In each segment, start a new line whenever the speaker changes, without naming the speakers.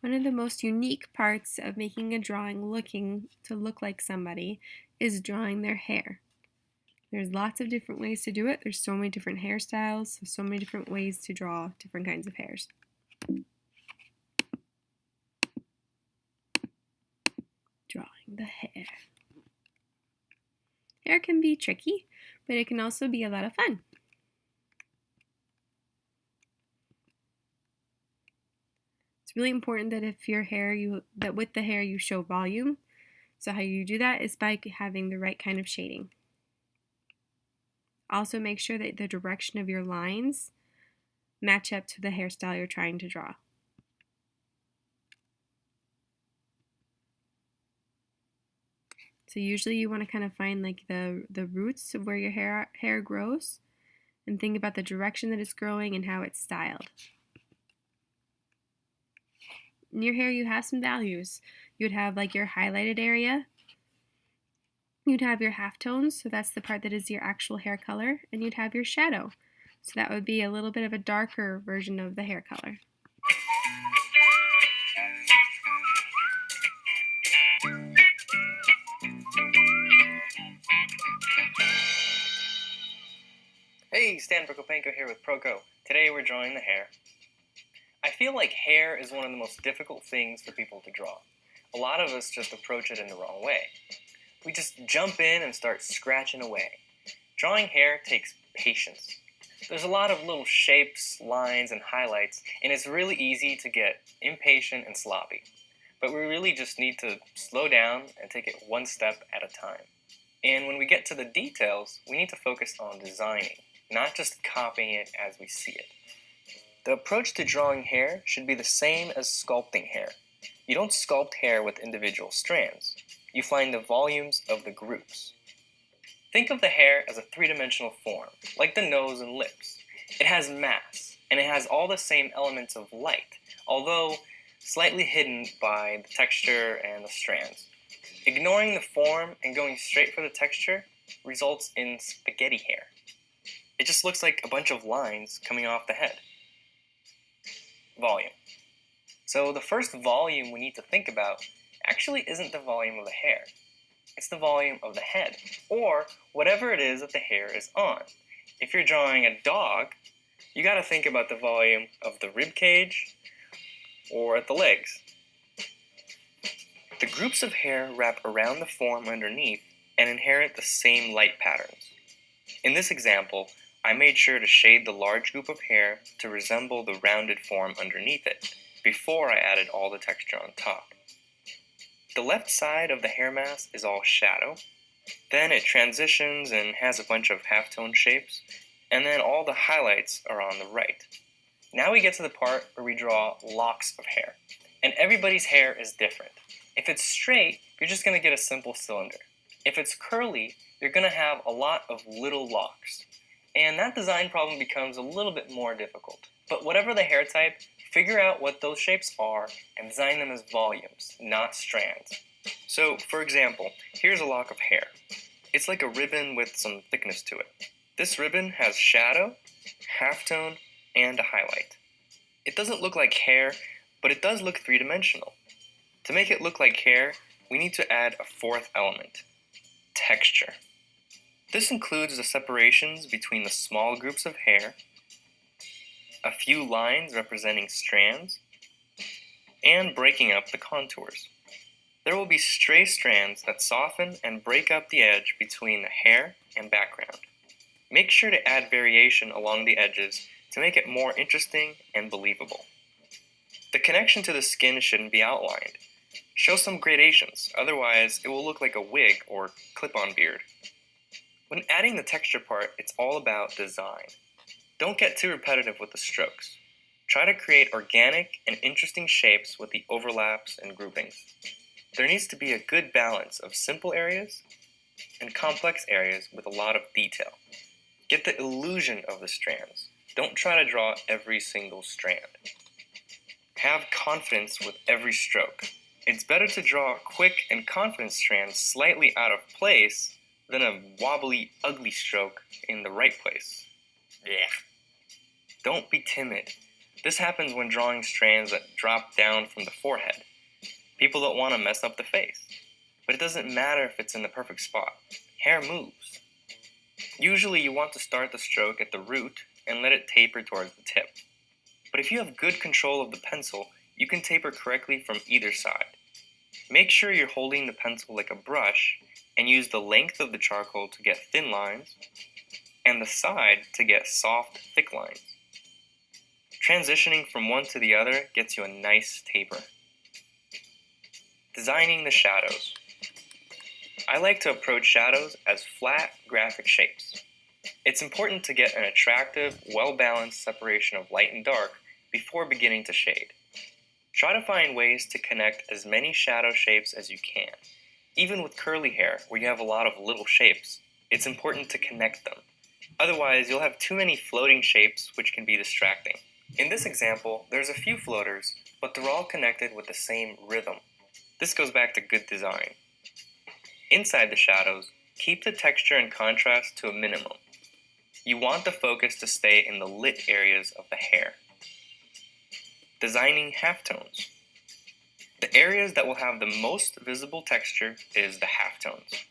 One of the most unique parts of making a drawing looking to look like somebody is drawing their hair. There's lots of different ways to do it. There's so many different hairstyles, so many different ways to draw different kinds of hairs. Drawing the hair. Hair can be tricky, but it can also be a lot of fun. It's really important that with the hair you show volume. So how you do that is by having the right kind of shading. Also make sure that the direction of your lines match up to the hairstyle you're trying to draw. So usually you want to kind of find like the roots of where your hair grows and think about the direction that it's growing and how it's styled. In your hair you have some values. You'd have like your highlighted area. You'd have your halftones, so that's the part that is your actual hair color, and you'd have your shadow. So that would be a little bit of a darker version of the hair color.
Hey, Stan Prokopenko here with Proko. Today we're drawing the hair. I feel like hair is one of the most difficult things for people to draw. A lot of us just approach it in the wrong way. We just jump in and start scratching away. Drawing hair takes patience. There's a lot of little shapes, lines, and highlights, and it's really easy to get impatient and sloppy. But we really just need to slow down and take it one step at a time. And when we get to the details, we need to focus on designing, not just copying it as we see it. The approach to drawing hair should be the same as sculpting hair. You don't sculpt hair with individual strands. You find the volumes of the groups. Think of the hair as a three-dimensional form, like the nose and lips. It has mass, and it has all the same elements of light, although slightly hidden by the texture and the strands. Ignoring the form and going straight for the texture results in spaghetti hair. It just looks like a bunch of lines coming off the head. Volume. So the first volume we need to think about actually isn't the volume of the hair. It's the volume of the head, or whatever it is that the hair is on. If you're drawing a dog, you got to think about the volume of the rib cage or at the legs. The groups of hair wrap around the form underneath and inherit the same light patterns. In this example, I made sure to shade the large group of hair to resemble the rounded form underneath it, before I added all the texture on top. The left side of the hair mass is all shadow, then it transitions and has a bunch of halftone shapes, and then all the highlights are on the right. Now we get to the part where we draw locks of hair, and everybody's hair is different. If it's straight, you're just going to get a simple cylinder. If it's curly, you're going to have a lot of little locks. And that design problem becomes a little bit more difficult. But whatever the hair type, figure out what those shapes are and design them as volumes, not strands. So, for example, here's a lock of hair. It's like a ribbon with some thickness to it. This ribbon has shadow, halftone, and a highlight. It doesn't look like hair, but it does look three-dimensional. To make it look like hair, we need to add a fourth element: texture. This includes the separations between the small groups of hair, a few lines representing strands, and breaking up the contours. There will be stray strands that soften and break up the edge between the hair and background. Make sure to add variation along the edges to make it more interesting and believable. The connection to the skin shouldn't be outlined. Show some gradations, otherwise it will look like a wig or clip-on beard. When adding the texture part, it's all about design. Don't get too repetitive with the strokes. Try to create organic and interesting shapes with the overlaps and groupings. There needs to be a good balance of simple areas and complex areas with a lot of detail. Get the illusion of the strands. Don't try to draw every single strand. Have confidence with every stroke. It's better to draw quick and confident strands slightly out of place than a wobbly, ugly stroke in the right place. Blech. Don't be timid. This happens when drawing strands that drop down from the forehead. People don't want to mess up the face, but it doesn't matter if it's in the perfect spot. Hair moves. Usually you want to start the stroke at the root and let it taper towards the tip. But if you have good control of the pencil, you can taper correctly from either side. Make sure you're holding the pencil like a brush and use the length of the charcoal to get thin lines and the side to get soft, thick lines. Transitioning from one to the other gets you a nice taper. Designing the shadows. I like to approach shadows as flat, graphic shapes. It's important to get an attractive, well-balanced separation of light and dark before beginning to shade. Try to find ways to connect as many shadow shapes as you can. Even with curly hair, where you have a lot of little shapes, it's important to connect them. Otherwise, you'll have too many floating shapes, which can be distracting. In this example, there's a few floaters, but they're all connected with the same rhythm. This goes back to good design. Inside the shadows, keep the texture and contrast to a minimum. You want the focus to stay in the lit areas of the hair. Designing halftones. The areas that will have the most visible texture is the halftones.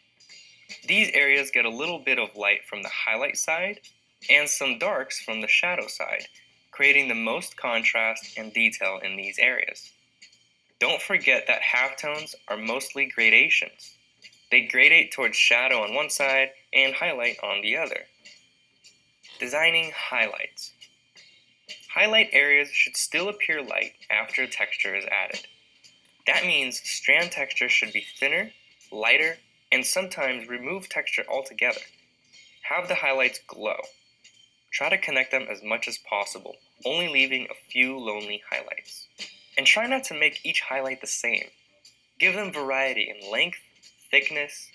These areas get a little bit of light from the highlight side and some darks from the shadow side, creating the most contrast and detail in these areas. Don't forget that halftones are mostly gradations. They gradate towards shadow on one side and highlight on the other. Designing highlights. Highlight areas should still appear light after texture is added. That means strand texture should be thinner, lighter, and sometimes remove texture altogether. Have the highlights glow. Try to connect them as much as possible, only leaving a few lonely highlights. And try not to make each highlight the same. Give them variety in length, thickness,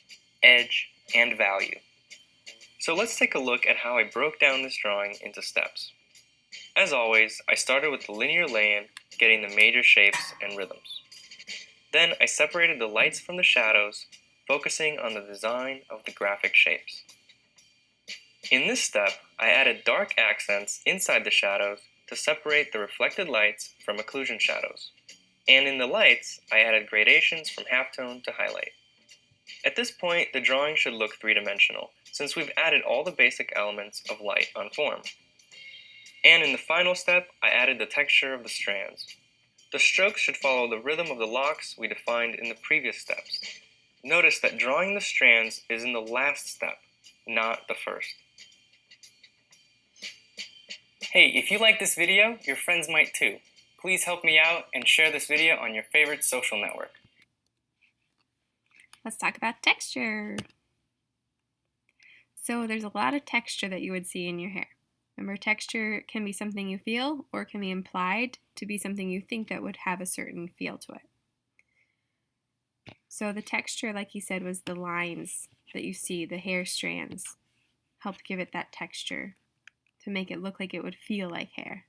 edge, and value. So let's take a look at how I broke down this drawing into steps. As always, I started with the linear lay-in, getting the major shapes and rhythms. Then I separated the lights from the shadows, focusing on the design of the graphic shapes. In this step, I added dark accents inside the shadows to separate the reflected lights from occlusion shadows. And in the lights, I added gradations from halftone to highlight. At this point, the drawing should look three-dimensional, since we've added all the basic elements of light on form. And in the final step, I added the texture of the strands. The strokes should follow the rhythm of the locks we defined in the previous steps. Notice that drawing the strands is in the last step, not the first.
Hey, if you like this video, your friends might too. Please help me out and share this video on your favorite social network.
Let's talk about texture. So there's a lot of texture that you would see in your hair. Remember, texture can be something you feel or can be implied to be something you think that would have a certain feel to it. So the texture, like you said, was the lines that you see, the hair strands, helped give it that texture to make it look like it would feel like hair.